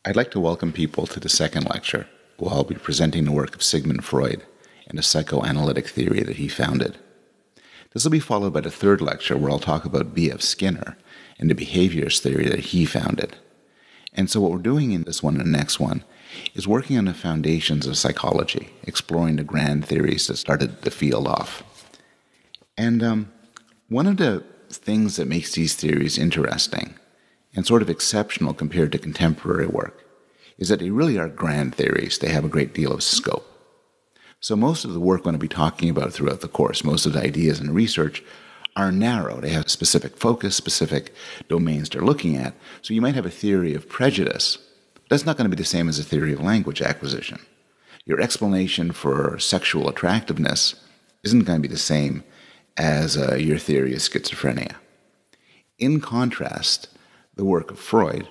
I'd like to welcome people to the second lecture, where I'll be presenting the work of Sigmund Freud and a psychoanalytic theory that he founded. This will be followed by the third lecture, where I'll talk about B.F. Skinner and the behaviorist theory that he founded. And so what we're doing in this one and the next one is working on the foundations of psychology, exploring the grand theories that started the field off. And one of the things that makes these theories interesting and sort of exceptional compared to contemporary work is that they really are grand theories. They have a great deal of scope. So most of the work I'm going to be talking about throughout the course, most of the ideas and research are narrow. They have specific focus, specific domains they're looking at. So you might have a theory of prejudice. That's not going to be the same as a theory of language acquisition. Your explanation for sexual attractiveness isn't going to be the same as your theory of schizophrenia. In contrast, the work of Freud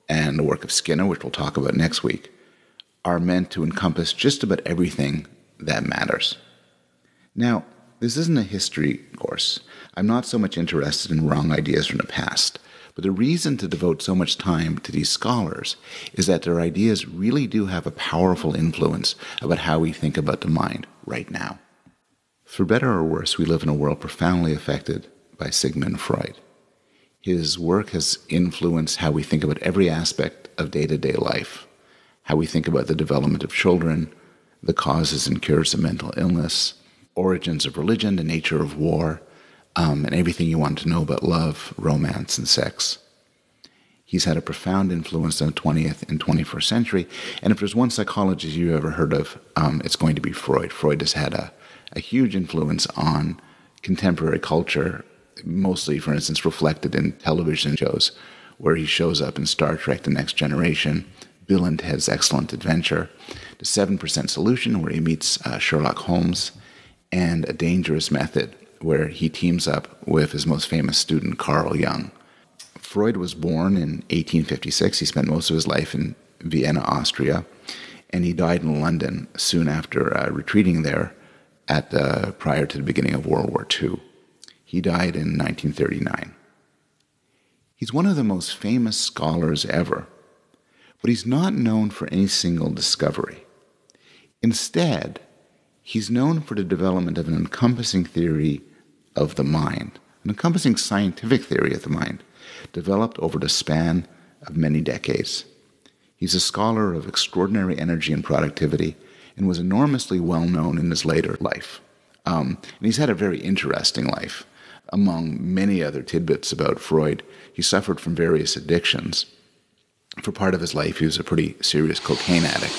and the work of Skinner, which we'll talk about next week, are meant to encompass just about everything that matters. Now, this isn't a history course. I'm not so much interested in wrong ideas from the past, but the reason to devote so much time to these scholars is that their ideas really do have a powerful influence about how we think about the mind right now. For better or worse, we live in a world profoundly affected by Sigmund Freud. His work has influenced how we think about every aspect of day-to-day life, how we think about the development of children, the causes and cures of mental illness, origins of religion, the nature of war, and everything you want to know about love, romance, and sex. He's had a profound influence on the 20th and 21st century, and if there's one psychologist you've ever heard of, it's going to be Freud. Freud has had a huge influence on contemporary culture, mostly, for instance, reflected in television shows where he shows up in Star Trek: The Next Generation, Bill and Ted's Excellent Adventure, The 7% Solution, where he meets Sherlock Holmes, and A Dangerous Method, where he teams up with his most famous student, Carl Jung. Freud was born in 1856. He spent most of his life in Vienna, Austria, and he died in London soon after retreating there prior to the beginning of World War II. He died in 1939. He's one of the most famous scholars ever, but he's not known for any single discovery. Instead, he's known for the development of an encompassing theory of the mind, an encompassing scientific theory of the mind, developed over the span of many decades. He's a scholar of extraordinary energy and productivity and was enormously well known in his later life. And he's had a very interesting life. Among many other tidbits about Freud, he suffered from various addictions. For part of his life, he was a pretty serious cocaine addict,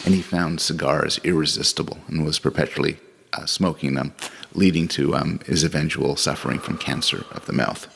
and he found cigars irresistible and was perpetually smoking them, leading to his eventual suffering from cancer of the mouth.